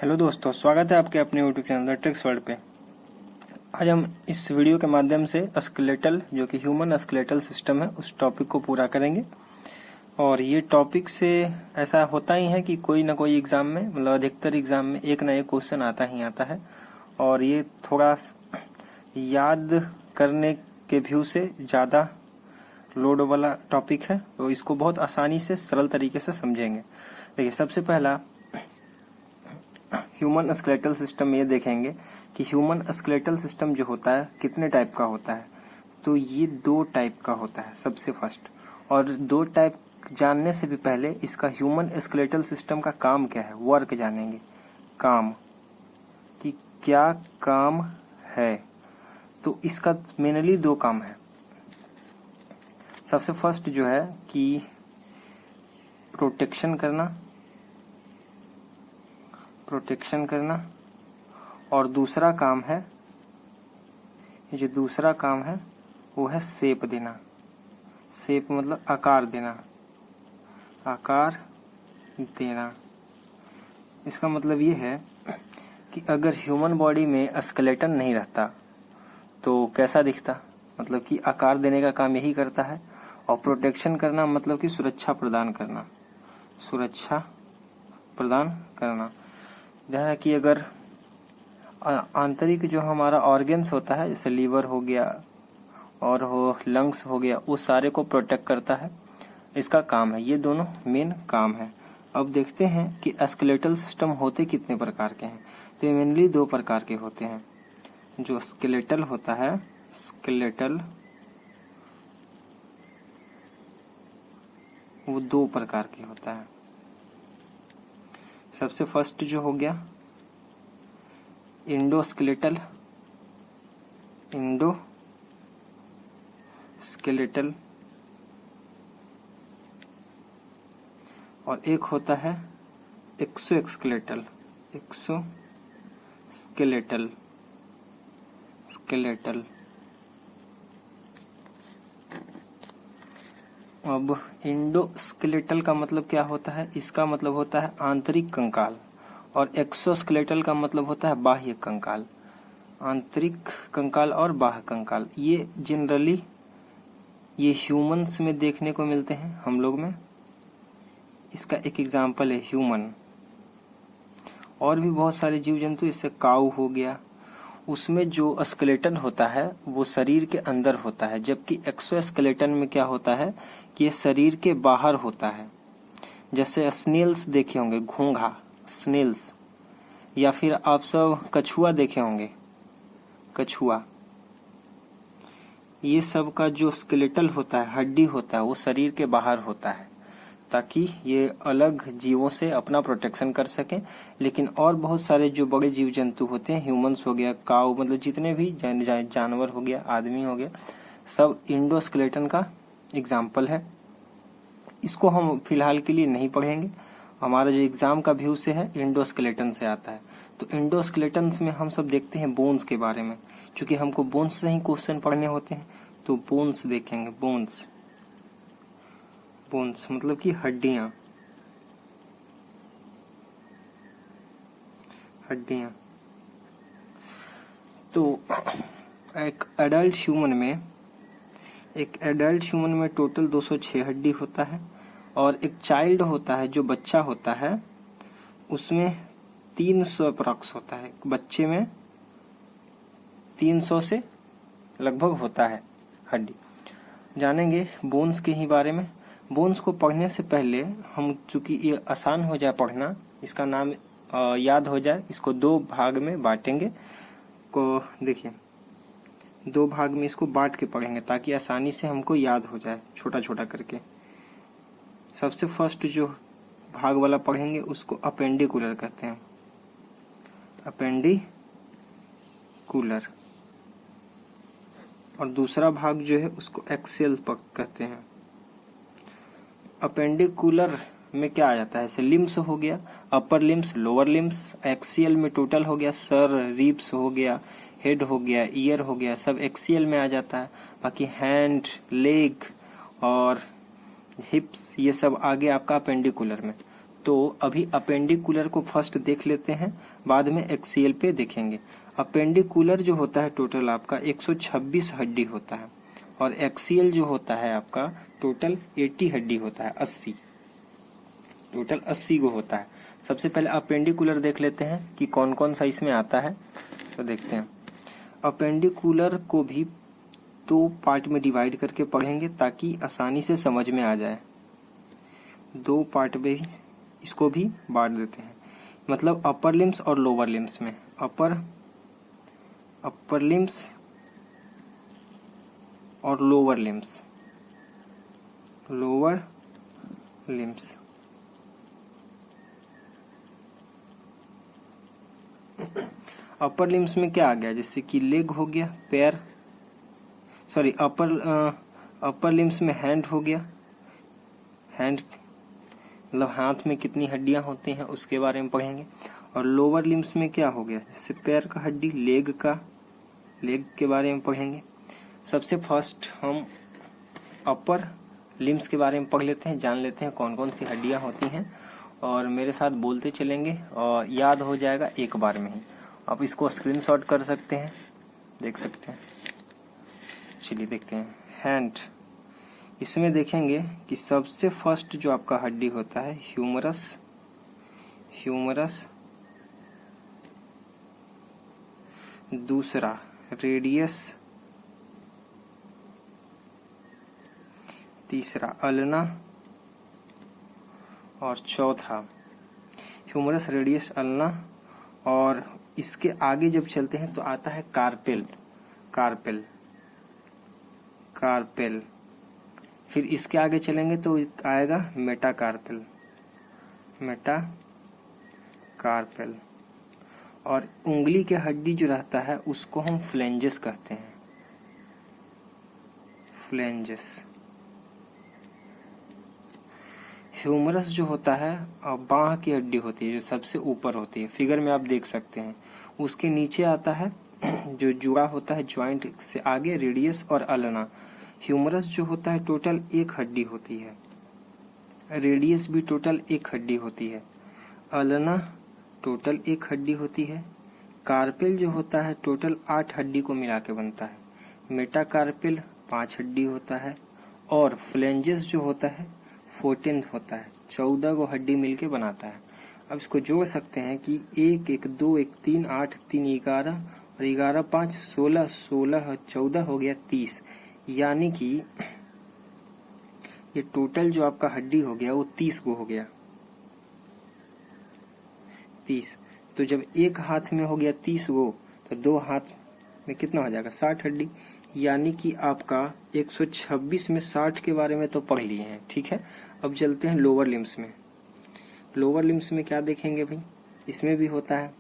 Hello दोस्तों, स्वागत है आपके अपने यूट्यूब चैनल ट्रिक्स वर्ल्ड पे। आज हम इस वीडियो के माध्यम से स्केलेटल जो कि ह्यूमन स्केलेटल सिस्टम है उस टॉपिक को पूरा करेंगे। और ये टॉपिक से ऐसा होता ही है कि कोई ना कोई एग्जाम में मतलब अधिकतर एग्जाम में एक ना एक क्वेश्चन आता ही आता है। और ये थोड़ा याद करने के व्यू से ज़्यादा लोड वाला टॉपिक है, तो इसको बहुत आसानी से सरल तरीके से समझेंगे। देखिए, सबसे पहला ह्यूमन स्केलेटल सिस्टम ये देखेंगे कि ह्यूमन स्केलेटल सिस्टम जो होता है कितने टाइप का होता है। तो ये 2 टाइप का होता है सबसे फर्स्ट। और 2 टाइप जानने से भी पहले इसका ह्यूमन स्केलेटल सिस्टम का काम क्या है, वर्क जानेंगे। काम कि क्या काम है। तो इसका मेनली 2 काम है। सबसे फर्स्ट जो है कि प्रोटेक्शन करना, और दूसरा काम है, जो दूसरा काम है वो है शेप देना। शेप मतलब आकार देना। इसका मतलब ये है कि अगर ह्यूमन बॉडी में स्केलेटन नहीं रहता तो कैसा दिखता, मतलब कि आकार देने का काम यही करता है। और प्रोटेक्शन करना मतलब कि सुरक्षा प्रदान करना। जैसा कि अगर आंतरिक जो हमारा ऑर्गन्स होता है, जैसे लीवर हो गया और लंग्स हो गया, वो सारे को प्रोटेक्ट करता है, इसका काम है। ये दोनों मेन काम है। अब देखते हैं कि स्केलेटल सिस्टम होते कितने प्रकार के हैं। तो ये मेनली 2 प्रकार के होते हैं। जो स्केलेटल होता है, वो 2 प्रकार के होता है। सबसे फर्स्ट जो हो गया इंडोस्केलेटल, और एक होता है एक्सोस्केलेटल। अब इंडोस्केलेटल का मतलब क्या होता है, इसका मतलब होता है आंतरिक कंकाल। और एक्सोस्केलेटल का मतलब होता है बाह्य कंकाल। आंतरिक कंकाल और बाह्य कंकाल ये जनरली ये ह्यूमंस में देखने को मिलते हैं, हम लोग में। इसका एक एग्जाम्पल है ह्यूमन। और भी बहुत सारे जीव जंतु, इससे काऊ हो गया, उसमें जो स्केलेटन होता है वो शरीर के अंदर होता है। जबकि एक्सोस्केलेटन में क्या होता है कि ये शरीर के बाहर होता है। जैसे स्नेल्स देखे होंगे, घोंघा, स्नेल्स, या फिर आप सब कछुआ देखे होंगे, कछुआ। ये सब का जो स्केलेटल होता है, हड्डी होता है, वो शरीर के बाहर होता है ताकि ये अलग जीवों से अपना प्रोटेक्शन कर सके। लेकिन और बहुत सारे जो बड़े जीव जंतु होते हैं, ह्यूमंस हो गया, काऊ, मतलब जितने भी जानवर हो गया, आदमी हो गया, सब इंडोस्केलेटन का एग्जाम्पल है। इसको हम फिलहाल के लिए नहीं पढ़ेंगे। हमारा जो एग्जाम का व्यू से है इंडोस्केलेटन से आता है। तो इंडोस्केलेटन में हम सब देखते हैं बोन्स के बारे में, क्योंकि हमको बोन्स से ही क्वेश्चन पढ़ने होते हैं। तो बोन्स देखेंगे। बोन्स मतलब कि हड्डियां। तो एक एडल्ट ह्यूमन में टोटल 206 हड्डी होता है। और एक चाइल्ड होता है, जो बच्चा होता है, उसमें 300 अप्रॉक्स होता है। बच्चे में 300 से लगभग होता है हड्डी। जानेंगे बोन्स के ही बारे में। बोन्स को पढ़ने से पहले हम, चूंकि ये आसान हो जाए पढ़ना, इसका नाम याद हो जाए, इसको 2 भाग में बांटेंगे। को देखिए, 2 भाग में इसको बांट के पढ़ेंगे ताकि आसानी से हमको याद हो जाए, छोटा छोटा करके। सबसे फर्स्ट जो भाग वाला पढ़ेंगे उसको अपेंडिकुलर कहते हैं, अपेंडिकुलर। और दूसरा भाग जो है उसको एक्सियल कहते हैं। अपेंडिकुलर में क्या आ जाता है, जैसे लिम्स हो गया, upper limbs, lower limbs. Axial में टोटल हो गया सर, रिब्स हो गया, हेड हो गया, ईयर हो गया, सब एक्सियल में आ जाता है। बाकी हैंड, लेग और हिप्स, ये सब आगे आपका अपेंडिकुलर में। तो अभी अपेंडिकुलर को फर्स्ट देख लेते हैं, बाद में एक्सियल पे देखेंगे। अपेंडिकुलर जो होता है टोटल आपका 126 हड्डी होता है, और एक्सियल जो होता है आपका टोटल 80 हड्डी होता है, 80, टोटल 80 गो होता है। सबसे पहले अपेंडिकुलर देख लेते हैं कि कौन कौन सा इसमें आता है, तो देखते हैं। अपेंडिकुलर को भी 2 पार्ट में डिवाइड करके पढ़ेंगे ताकि आसानी से समझ में आ जाए। 2 पार्ट में इसको भी बांट देते हैं, मतलब अपर लिम्स और लोअर लिम्स में। अपर लिम्स और लोअर लिम्स। अपर लिम्स में क्या आ गया, जैसे कि लेग हो गया, पैर, सॉरी अपर लिम्स में हैंड हो गया, हैंड मतलब हाथ में कितनी हड्डियां होती हैं उसके बारे में पढ़ेंगे। और लोअर लिम्स में क्या हो गया, जैसे पैर का हड्डी, लेग के बारे में पढ़ेंगे। सबसे फर्स्ट हम अपर लिम्स के बारे में पढ़ लेते हैं, जान लेते हैं कौन कौन सी हड्डियां होती हैं, और मेरे साथ बोलते चलेंगे और याद हो जाएगा एक बार में ही। आप इसको स्क्रीनशॉट कर सकते हैं, देख सकते हैं। चलिए देखते हैं। हैंड, इसमें देखेंगे कि सबसे फर्स्ट जो आपका हड्डी होता है ह्यूमरस, दूसरा रेडियस, तीसरा अल्ना, और चौथा ह्यूमरस, रेडियस, अल्ना। और इसके आगे जब चलते हैं तो आता है कार्पेल। फिर इसके आगे चलेंगे तो आएगा मेटाकार्पेल। और उंगली के हड्डी जो रहता है उसको हम फ्लेंजेस कहते हैं, ह्यूमरस जो होता है बाह की हड्डी होती है, जो सबसे ऊपर होती है, फिगर में आप देख सकते हैं। उसके नीचे आता है जो जुड़ा होता है ज्वाइंट से आगे, रेडियस और अल्ना। ह्यूमरस जो होता है टोटल 1 हड्डी होती है, रेडियस भी टोटल 1 हड्डी होती है, अल्ना टोटल 1 हड्डी होती है। कार्पेल जो होता है टोटल 8 हड्डी को मिला के बनता है। मेटाकार्पेल 5 हड्डी होता है, और फ्लेंजेस जो होता है 14 होता है, 14 को हड्डी मिलके बनाता है। अब इसको जोड़ सकते हैं कि 1 1 2 1 3 8 3 11 और 11 5 16 16 14 हो गया 30, यानी कि ये टोटल जो आपका हड्डी हो गया वो 30 को हो गया, 30। तो जब एक हाथ में हो गया 30 गो, तो 2 हाथ में कितना हो जाएगा, 60 हड्डी। यानी कि आपका 126 में 60 के बारे में तो पढ़ लिए हैं, ठीक है। अब चलते हैं लोअर लिम्स में। लोअर लिम्स में क्या देखेंगे भाई, इसमें भी होता है,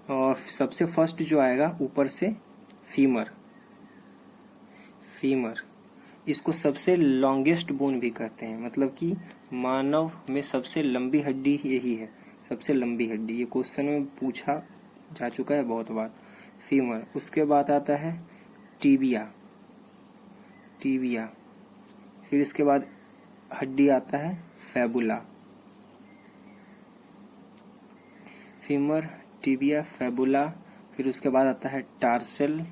और सबसे फर्स्ट जो आएगा ऊपर से फीमर, इसको सबसे लॉन्गेस्ट बोन भी कहते हैं, मतलब कि मानव में सबसे लंबी हड्डी यही है, सबसे लंबी हड्डी। ये क्वेश्चन में पूछा जा चुका है बहुत बार, फीमर। उसके बाद आता है टीबिया, फिर इसके बाद हड्डी आता है फैबुला, फीमर, टीबिया, फैबुला। फिर उसके बाद आता है टार्सल,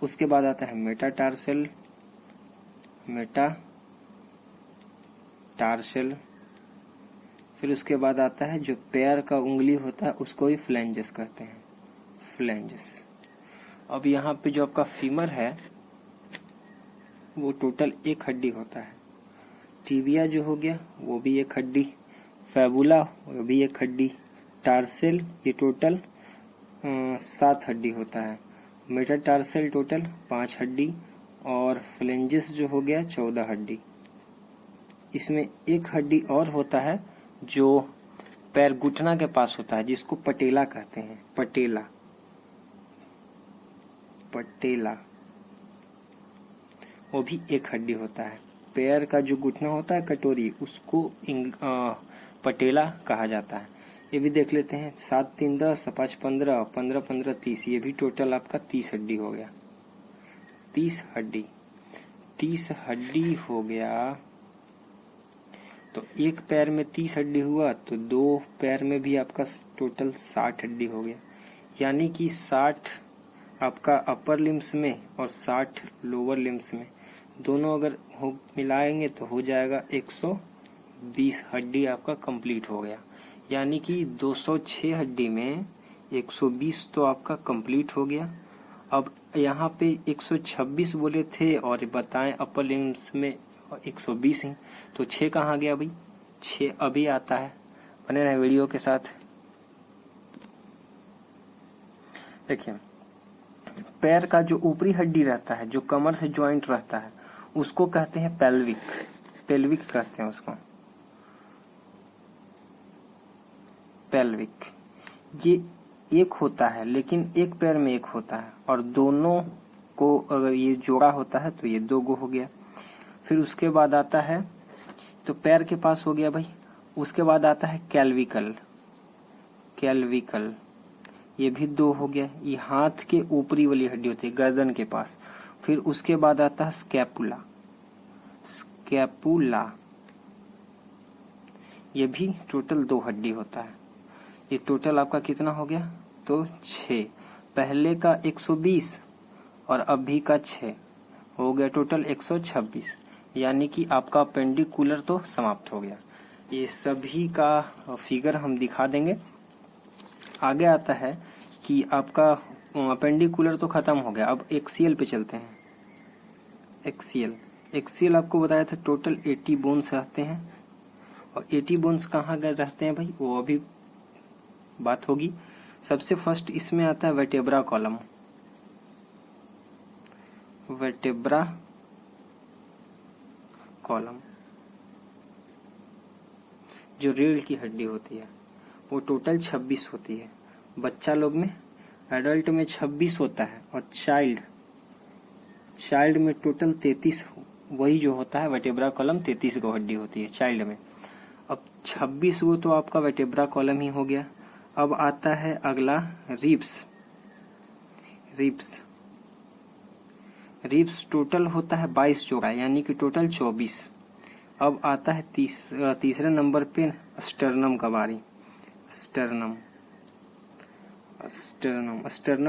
उसके बाद आता है मेटाटार्सल, फिर उसके बाद आता है जो पैर का उंगली होता है उसको ही फ्लेंजेस कहते हैं, अब यहाँ पे जो आपका फीमर है वो टोटल 1 हड्डी होता है, टीबिया जो हो गया वो भी 1 हड्डी, फैबुला वो भी 1 हड्डी, टार्सल ये टोटल 7 हड्डी होता है, मेटाटार्सल टोटल 5 हड्डी, और फ्लेंजेस जो हो गया 14 हड्डी। इसमें 1 हड्डी और होता है जो पैर घुटना के पास होता है, जिसको पटेला कहते हैं, पटेला, वो भी 1 हड्डी होता है। पैर का जो घुटना होता है कटोरी, उसको पटेला कहा जाता है। ये भी देख लेते हैं, 7 3 10 5 15 15 15 30, ये भी टोटल आपका 30 हड्डी हो गया, 30 हड्डी हो गया। तो एक पैर में 30 हड्डी हुआ तो 2 पैर में भी आपका टोटल 60 हड्डी हो गया। यानी कि 60 आपका अपर लिम्स में और 60 लोअर लिम्स में, दोनों अगर मिलाएंगे तो हो जाएगा 120 हड्डी आपका कंप्लीट हो गया। यानी कि 206 हड्डी में 120 तो आपका कंप्लीट हो गया। अब यहाँ पे 126 बोले थे और बताएं अपर लिम्स में 120 ही, तो 6 कहाँ गया भाई? 6 अभी आता है। बने रहे वीडियो के साथ। देखिए, पैर का जो ऊपरी हड्डी रहता है, जो कमर से ज्वाइंट रहता है, उसको कहते हैं पेल्विक। पेल्विक कहते हैं उसको, पेल्विक। ये एक होता है, लेकिन एक पैर में एक होता है, और दोनों को अगर ये जोड़ा होता है तो ये 2 गो हो गया। फिर उसके बाद आता है, तो पैर के पास हो गया भाई। उसके बाद आता है कैल्विकल। कैल्विकल ये भी 2 हो गया। ये हाथ के ऊपरी वाली हड्डी होती है, गर्दन के पास। फिर उसके बाद आता है स्कैपुला। स्कैपुला ये भी टोटल 2 हड्डी होता है। ये टोटल आपका कितना हो गया? तो 6। पहले का 120 और अभी का 6 हो गया टोटल 126। यानी कि आपका अपेंडिकुलर तो समाप्त हो गया। ये सभी का फिगर हम दिखा देंगे। आगे आता है कि आपका अपेंडिकुलर तो खत्म हो गया। अब एक्सियल पे चलते हैं। एक्सियल, एक्सियल आपको बताया था टोटल 80 बोन्स रहते हैं। और 80 बोन्स कहाँ गए रहते हैं भाई, वो अभी बात होगी। सबसे फर्स्ट इसमें आता है वर्टेब्रा कॉलम। वर्टेब्रा कॉलम जो रीढ़ की हड्डी होती है, वो टोटल 26 होती है। बच्चा लोग में, एडल्ट में 26 होता है, और चाइल्ड में टोटल 33। वही जो होता है वर्टेब्रा कॉलम 33 गो हड्डी होती है चाइल्ड में। अब 26 वो तो आपका वर्टेब्रा कॉलम ही हो गया। अब आता है अगला रिब्स। रिब्स टोटल होता है 22 जोड़ा, यानी कि टोटल 24। अब आता है तीसरे नंबर पे स्टर्नम का बारी। स्टर्नम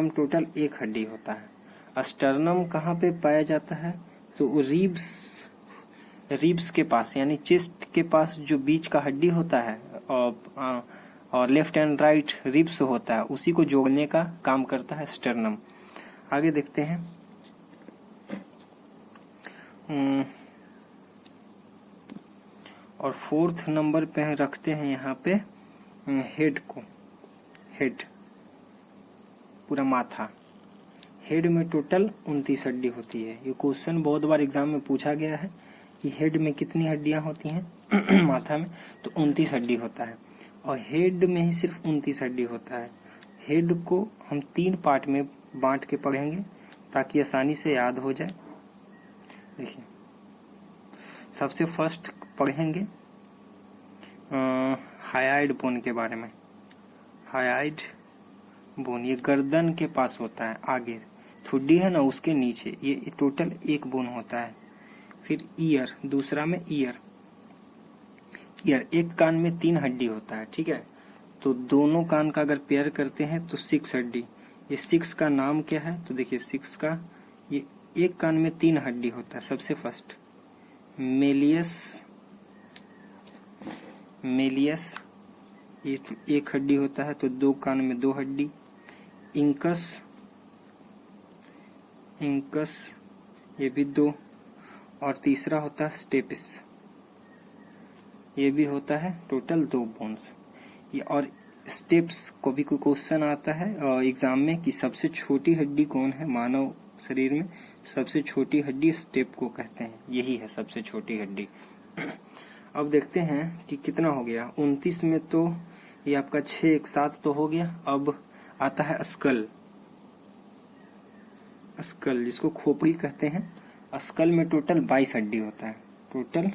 टोटल 1 हड्डी होता है। स्टर्नम कहाँ पे पाया जाता है? तो रिब्स के पास, यानी चेस्ट के पास जो बीच का हड्डी होता है और लेफ्ट एंड राइट रिब्स होता है, उसी को जोड़ने का काम करता है स्टर्नम। आगे देखते हैं। और 4th नंबर पे रखते हैं यहाँ पे हेड को। हेड पूरा माथा। हेड में टोटल 29 हड्डी होती है। ये क्वेश्चन बहुत बार एग्जाम में पूछा गया है कि हेड में कितनी हड्डियां होती हैं माथा में, तो 29 हड्डी होता है। और हेड में ही सिर्फ 29 हड्डी होता है। हेड को हम 3 पार्ट में बांट के पढ़ेंगे ताकि आसानी से याद हो जाए। देखिए, सबसे फर्स्ट पढ़ेंगे हायाइड बोन के बारे में। हायाइड बोन ये गर्दन के पास होता है, आगे ठुड्डी है ना, उसके नीचे। ये टोटल 1 बोन होता है। फिर ईयर, दूसरा में ईयर। एक कान में 3 हड्डी होता है, ठीक है। तो दोनों कान का अगर पेयर करते हैं तो 6 हड्डी। ये 6 का नाम क्या है? तो देखिए 6 का, ये एक कान में 3 हड्डी होता है। सबसे फर्स्ट मेलियस ये 1 हड्डी होता है, तो 2 कान में 2 हड्डी। इंकस ये भी 2। और तीसरा होता है स्टेपिस, ये भी होता है टोटल 2 बोन्स। ये और स्टेप्स को भी कोई क्वेश्चन आता है एग्जाम में कि सबसे छोटी हड्डी कौन है मानव शरीर में? सबसे छोटी हड्डी स्टेप को कहते हैं, यही है सबसे छोटी हड्डी। अब देखते हैं कि कितना हो गया। 29 में तो ये आपका 6 एक साथ तो हो गया। अब आता है स्कल, जिसको खोपड़ी कहते हैं। स्कल में टोटल 22 हड्डी होता है, टोटल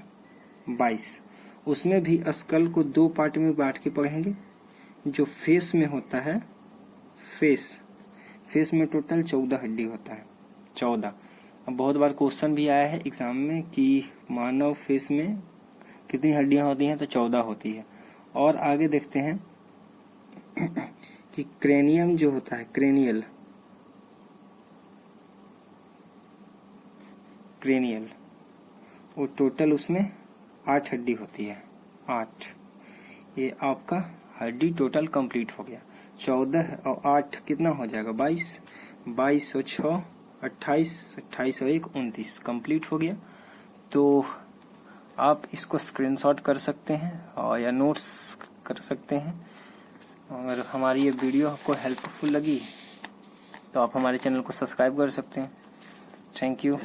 22। उसमें भी स्कल को 2 पार्ट में बांट के पढ़ेंगे। जो फेस में होता है, फेस में टोटल 14 हड्डी होता है, 14। अब बहुत बार क्वेश्चन भी आया है एग्जाम में कि मानव फेस में कितनी हड्डियां होती हैं, तो 14 होती है। और आगे देखते हैं कि क्रेनियम जो होता है, क्रेनियल वो टोटल उसमें 8 हड्डी होती है, 8। ये आपका हड्डी टोटल कंप्लीट हो गया। 14 और 8 कितना हो जाएगा, 22, 22 और 6 28, 28 और 1 29 कंप्लीट हो गया। तो आप इसको स्क्रीनशॉट कर सकते हैं और या नोट्स कर सकते हैं। अगर हमारी ये वीडियो आपको हेल्पफुल लगी तो आप हमारे चैनल को सब्सक्राइब कर सकते हैं। Thank you.